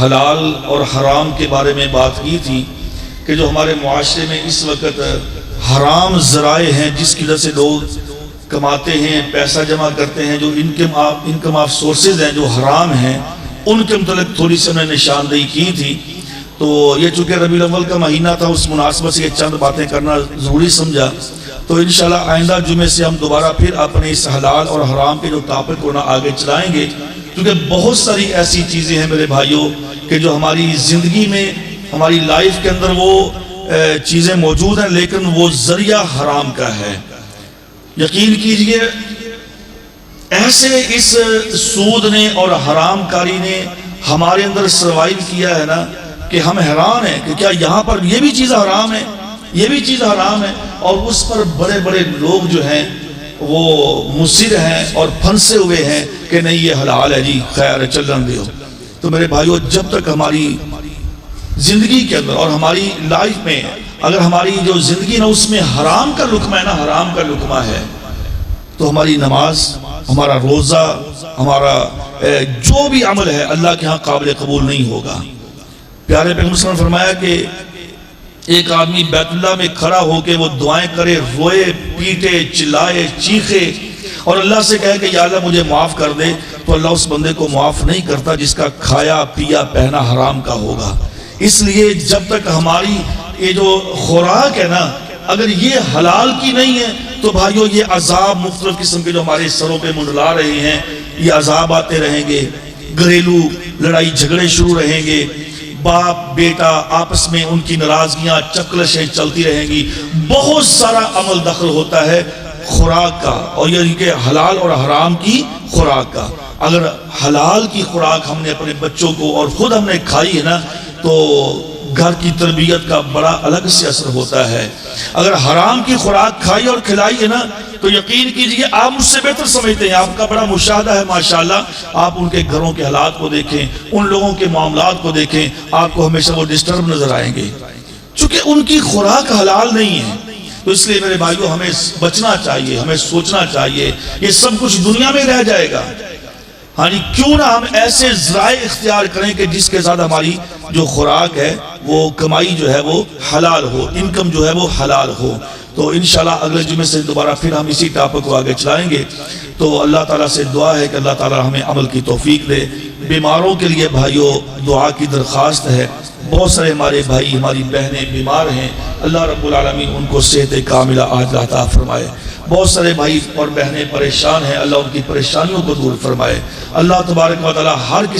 حلال اور حرام کے بارے میں بات کی تھی کہ جو ہمارے معاشرے میں اس وقت حرام ذرائع ہیں جس کی وجہ سے لوگ کماتے ہیں، پیسہ جمع کرتے ہیں، جو انکم آف سورسز ہیں جو حرام ہیں، ان کے متعلق تھوڑی سی ہم نے نشاندہی کی تھی۔ تو یہ چونکہ ربیع الاول کا مہینہ تھا، اس مناسبت سے یہ چند باتیں کرنا ضروری سمجھا۔ تو انشاءاللہ آئندہ جمعے سے ہم دوبارہ پھر اپنے اس حلال اور حرام کے جو ٹاپک کو آگے چلائیں گے، کیونکہ بہت ساری ایسی چیزیں ہیں میرے بھائیوں کہ جو ہماری زندگی میں، ہماری لائف کے اندر وہ چیزیں موجود ہیں، لیکن وہ ذریعہ حرام کا ہے۔ یقین کیجئے ایسے اس سود نے اور حرام کاری نے ہمارے اندر سروائیو کیا ہے نا کہ ہم حیران ہیں کہ کیا یہاں پر یہ بھی چیز حرام ہے، یہ بھی چیز حرام ہے، اور اس پر بڑے بڑے لوگ جو ہیں وہ مصر ہیں اور پھنسے ہوئے ہیں کہ نہیں یہ حلال ہے جی، خیر چلن دیو۔ تو میرے بھائیو، جب تک ہماری زندگی کے اندر اور ہماری لائف میں اگر ہماری جو زندگی نا اس میں حرام کا لقمہ ہے نا، حرام کا لقمہ ہے، تو ہماری نماز، ہمارا روزہ، ہمارا جو بھی عمل ہے اللہ کے ہاں قابل قبول نہیں ہوگا۔ پیارے پیغمبر صلی اللہ علیہ وسلم نے فرمایا کہ ایک آدمی بیت اللہ میں کھڑا ہو کے وہ دعائیں کرے، روئے، پیٹے، چلائے، چیخے اور اللہ سے کہے کہ یا اللہ مجھے معاف کر دے، تو اللہ اس بندے کو معاف نہیں کرتا جس کا کھایا پیا پہنا حرام کا ہوگا۔ اس لیے جب تک ہماری یہ جو خوراک ہے نا اگر یہ حلال کی نہیں ہے تو بھائیو یہ عذاب مختلف قسم کے جو ہمارے سروں پہ منڈلا رہے ہیں، یہ عذاب آتے رہیں گے، گھریلو لڑائی جھگڑے شروع رہیں گے، باپ بیٹا آپس میں ان کی ناراضگیاں چکلشیں چلتی رہیں گی، بہت سارا عمل دخل ہوتا ہے خوراک کا، اور یہ کہ حلال اور حرام کی خوراک کا۔ اگر حلال کی خوراک ہم نے اپنے بچوں کو اور خود ہم نے کھائی ہے نا تو گھر کی تربیت کا بڑا الگ سے اثر ہوتا ہے۔ اگر حرام کی خوراک کھائی اور کھلائی ہے نا تو یقین کیجئے آپ مجھ سے بہتر سمجھتے ہیں، آپ کا بڑا مشاہدہ ہے ماشاءاللہ، آپ ان کے گھروں کے حالات کو دیکھیں، ان لوگوں کے معاملات کو دیکھیں، آپ کو ہمیشہ وہ ڈسٹرب نظر آئیں گے چونکہ ان کی خوراک حلال نہیں ہے۔ تو اس لیے میرے بھائیوں ہمیں بچنا چاہیے، ہمیں سوچنا چاہیے، یہ سب کچھ دنیا میں رہ جائے گا، یعنی کیوں نہ ہم ایسے ذرائع اختیار کریں کہ جس کے زیادہ ہماری جو خوراک ہے وہ کمائی جو ہے وہ حلال ہو، انکم جو ہے وہ حلال ہو۔ تو انشاءاللہ اگلے جمعے سے دوبارہ پھر ہم اسی ٹاپک کو آگے چلائیں گے۔ تو اللہ تعالیٰ سے دعا ہے کہ اللہ تعالیٰ ہمیں عمل کی توفیق دے۔ بیماروں کے لیے بھائیوں دعا کی درخواست ہے، بہت سارے ہمارے بھائی ہماری بہنیں بیمار ہیں، اللہ رب العالمین ان کو صحت کاملہ عاجلہ عطا فرمائے۔ بہت سارے بھائی اور بہنیں پریشان ہیں، اللہ ان کی پریشانیوں کو دور فرمائے۔ اللہ تبارک و تعالیٰ ہر کسی